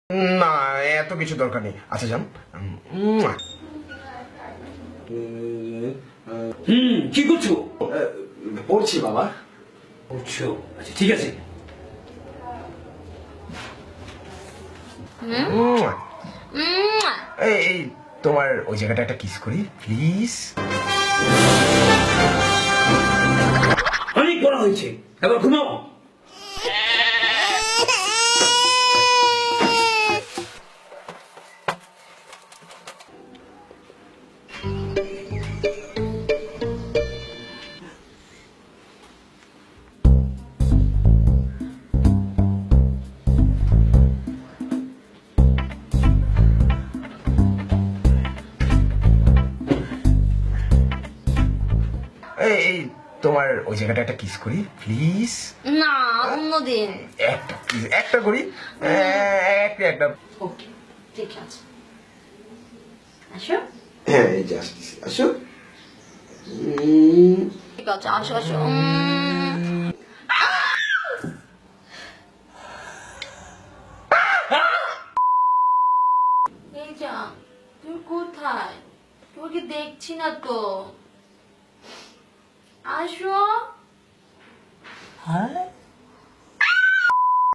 না, এত কিছু দরকার নেই। আচ্ছা যান। উম, কি করছো? পড়ছি বাবা। করছো, আচ্ছা ঠিক আছে। উম, এই তোমার ওই জায়গাটা একটা কিস করি প্লিজ। অনেক বড় হয়েছে, এবার ঘুমাও। এই তোমার ওই জায়গাটা একটা কিস করি প্লিজ। না, অন্যদিন। একটা please, একটা করি। একটা। ওকে, ঠিক আছে। আসো। হ্যাঁ, এই যে আসতেছি, আসো। ঠিক আছে, আসো আসো। এই যা, তুই কোথায়? তোকে দেখছি না তো। আসো। হ্যাঁ